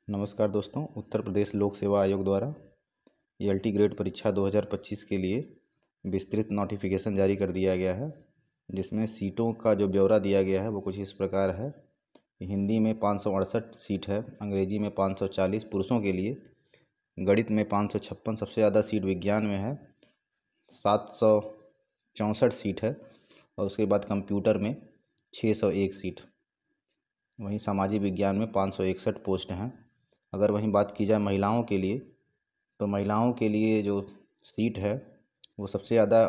नमस्कार दोस्तों। उत्तर प्रदेश लोक सेवा आयोग द्वारा एलटी ग्रेड परीक्षा 2025 के लिए विस्तृत नोटिफिकेशन जारी कर दिया गया है, जिसमें सीटों का जो ब्यौरा दिया गया है वो कुछ इस प्रकार है। हिंदी में 568 सीट है, अंग्रेजी में 540 पुरुषों के लिए, गणित में 556, सबसे ज़्यादा सीट विज्ञान में है 764 सीट है, और उसके बाद कंप्यूटर में 601 सीट। वहीं सामाजिक विज्ञान में 561 पोस्ट हैं। अगर वहीं बात की जाए महिलाओं के लिए, तो महिलाओं के लिए जो सीट है वो सबसे ज़्यादा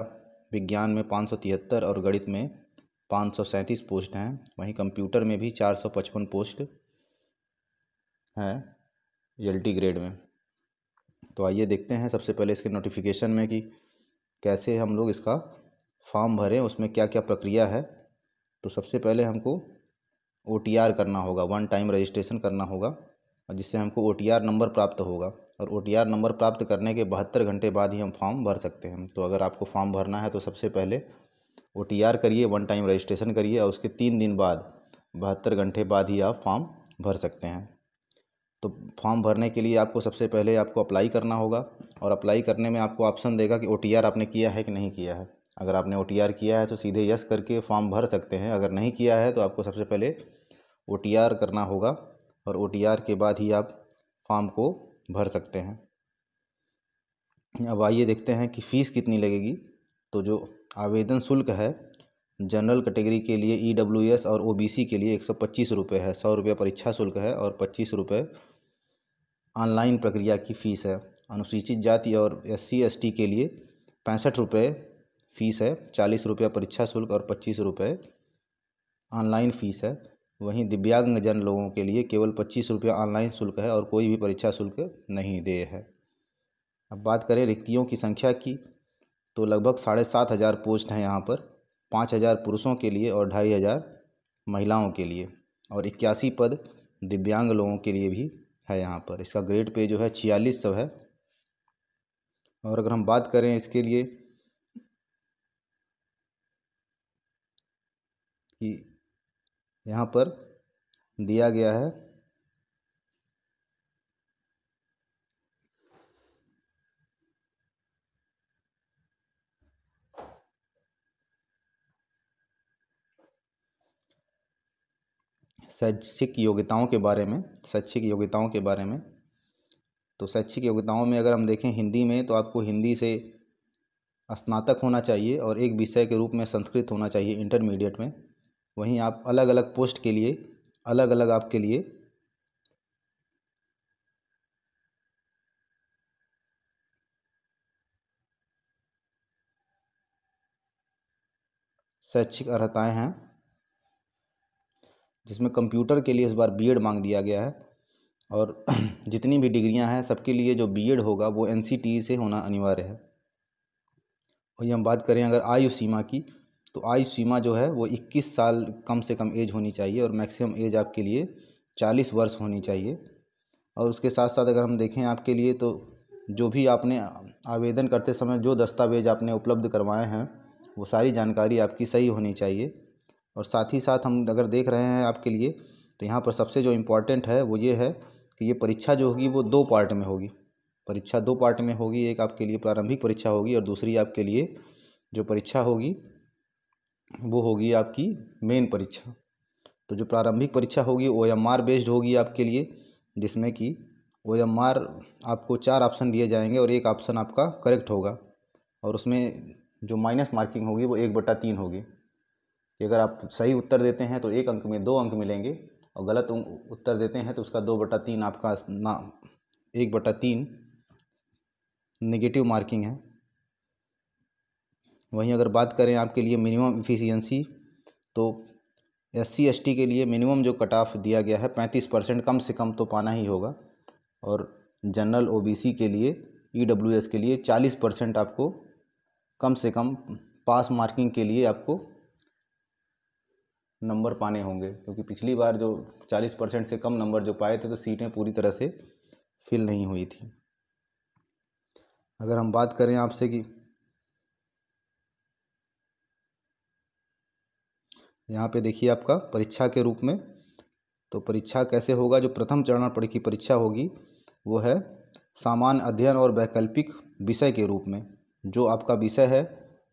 विज्ञान में 573 और गणित में 537 पोस्ट हैं। वहीं कंप्यूटर में भी 455 पोस्ट हैं एलटी ग्रेड में। तो आइए देखते हैं सबसे पहले इसके नोटिफिकेशन में कि कैसे हम लोग इसका फॉर्म भरें, उसमें क्या क्या प्रक्रिया है। तो सबसे पहले हमको OTR करना होगा, वन टाइम रजिस्ट्रेशन करना होगा, और जिससे हमको OTR नंबर प्राप्त होगा। और OTR नंबर प्राप्त करने के 72 घंटे बाद ही हम फॉर्म भर सकते हैं। तो अगर आपको फॉर्म भरना है तो सबसे पहले OTR करिए, वन टाइम रजिस्ट्रेशन करिए, और उसके 3 दिन बाद 72 घंटे बाद ही आप फॉर्म भर सकते हैं। तो फॉर्म भरने के लिए आपको सबसे पहले आपको अप्लाई करना होगा, और अप्लाई करने में आपको ऑप्शन देगा कि OTR आपने किया है कि नहीं किया है। अगर आपने OTR किया है तो सीधे यस करके फॉर्म भर सकते हैं। अगर नहीं किया है तो आपको सबसे पहले OTR करना होगा, और OTR के बाद ही आप फॉर्म को भर सकते हैं। अब आइए देखते हैं कि फ़ीस कितनी लगेगी। तो जो आवेदन शुल्क है, जनरल कैटेगरी के लिए EWS और OBC के लिए 125 रुपये है। 100 रुपये परीक्षा शुल्क है और 25 रुपये ऑनलाइन प्रक्रिया की फ़ीस है। अनुसूचित जाति और SC ST के लिए 65 रुपये फ़ीस है। 40 रुपये परीक्षा शुल्क और 25 रुपये ऑनलाइन फ़ीस है। वहीं दिव्यांगजन लोगों के लिए केवल 25 रुपये ऑनलाइन शुल्क है और कोई भी परीक्षा शुल्क नहीं देय है। अब बात करें रिक्तियों की संख्या की, तो लगभग 7,500 पोस्ट हैं यहाँ पर। 5,000 पुरुषों के लिए और 2,500 महिलाओं के लिए, और 81 पद दिव्यांग लोगों के लिए भी है यहाँ पर। इसका ग्रेड पे जो है 4600 है। और अगर हम बात करें इसके लिए कि यहाँ पर दिया गया है शैक्षिक योग्यताओं के बारे में। तो शैक्षिक योग्यताओं में अगर हम देखें हिंदी में, तो आपको हिंदी से स्नातक होना चाहिए, और एक विषय के रूप में संस्कृत होना चाहिए इंटरमीडिएट में। वहीं आप अलग अलग पोस्ट के लिए अलग अलग आपके लिए शैक्षिक अर्हताएं हैं, जिसमें कंप्यूटर के लिए इस बार बीएड मांग दिया गया है। और जितनी भी डिग्रियां हैं सबके लिए जो बीएड होगा वो NCTE से होना अनिवार्य है। और ये हम बात करें अगर आयु सीमा की, तो आयु सीमा जो है वो 21 साल कम से कम एज होनी चाहिए, और मैक्सिमम एज आपके लिए 40 वर्ष होनी चाहिए। और उसके साथ साथ अगर हम देखें आपके लिए, तो जो भी आपने आवेदन करते समय जो दस्तावेज आपने उपलब्ध करवाए हैं वो सारी जानकारी आपकी सही होनी चाहिए। और साथ ही साथ हम अगर देख रहे हैं आपके लिए, तो यहाँ पर सबसे जो इम्पोर्टेंट है वो ये है कि ये परीक्षा जो होगी वो 2 पार्ट में होगी। परीक्षा 2 पार्ट में होगी। एक आपके लिए प्रारंभिक परीक्षा होगी, और दूसरी आपके लिए जो परीक्षा होगी वो होगी आपकी मेन परीक्षा। तो जो प्रारंभिक परीक्षा होगी OMR बेस्ड होगी आपके लिए, जिसमें कि OMR आपको 4 ऑप्शन दिए जाएंगे और एक ऑप्शन आपका करेक्ट होगा, और उसमें जो माइनस मार्किंग होगी वो 1/3 होगी। कि अगर आप सही उत्तर देते हैं तो 1 अंक में 2 अंक मिलेंगे, और गलत उत्तर देते हैं तो उसका 2/3 आपका 1/3 नेगेटिव मार्किंग है। वहीं अगर बात करें आपके लिए मिनिमम इफ़िशियंसी, तो SC ST के लिए मिनिमम जो कट ऑफ दिया गया है 35% कम से कम तो पाना ही होगा। और जनरल OBC के लिए EWS के लिए 40% आपको कम से कम पास मार्किंग के लिए आपको नंबर पाने होंगे, क्योंकि पिछली बार जो 40% से कम नंबर जो पाए थे तो सीटें पूरी तरह से फिल नहीं हुई थी। अगर हम बात करें आपसे कि यहाँ पे देखिए आपका परीक्षा के रूप में, तो परीक्षा कैसे होगा, जो प्रथम चरण की परीक्षा होगी वो है सामान्य अध्ययन और वैकल्पिक विषय के रूप में। जो आपका विषय है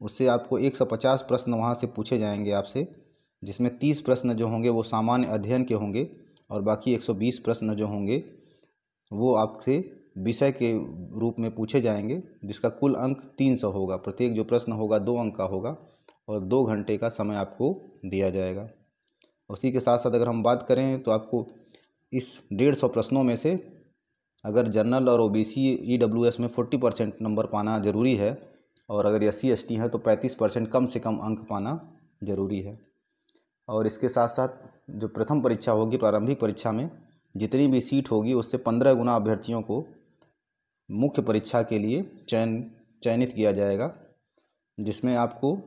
उससे आपको 150 प्रश्न वहाँ से पूछे जाएंगे आपसे, जिसमें 30 प्रश्न जो होंगे वो सामान्य अध्ययन के होंगे और बाकी 120 प्रश्न जो होंगे वो आपसे विषय के रूप में पूछे जाएंगे, जिसका कुल अंक 300 होगा। प्रत्येक जो प्रश्न होगा 2 अंक का होगा और 2 घंटे का समय आपको दिया जाएगा। उसी के साथ साथ अगर हम बात करें तो आपको इस 150 प्रश्नों में से अगर जनरल और ओबीसी ईडब्ल्यूएस में 40% नंबर पाना ज़रूरी है और अगर SC ST है तो 35% कम से कम अंक पाना ज़रूरी है। और इसके साथ साथ जो प्रथम परीक्षा होगी, प्रारंभिक परीक्षा में जितनी भी सीट होगी उससे 15 गुना अभ्यर्थियों को मुख्य परीक्षा के लिए चयनित किया जाएगा, जिसमें आपको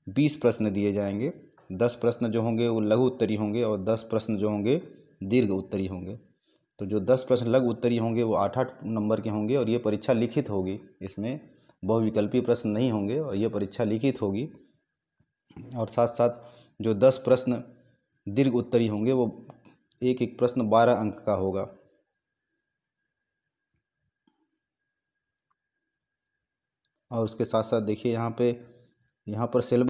20 प्रश्न दिए जाएंगे। 10 प्रश्न जो होंगे वो लघु उत्तरी होंगे और 10 प्रश्न जो होंगे दीर्घ उत्तरी होंगे। तो जो 10 प्रश्न लघु उत्तरी होंगे वो 8-8 नंबर के होंगे और ये परीक्षा लिखित होगी, इसमें बहुविकल्पीय प्रश्न नहीं होंगे और ये परीक्षा लिखित होगी। और साथ साथ जो 10 प्रश्न दीर्घ उत्तरी होंगे वो एक एक प्रश्न 12 अंक का होगा। और उसके साथ साथ देखिए यहाँ पर सिलेबस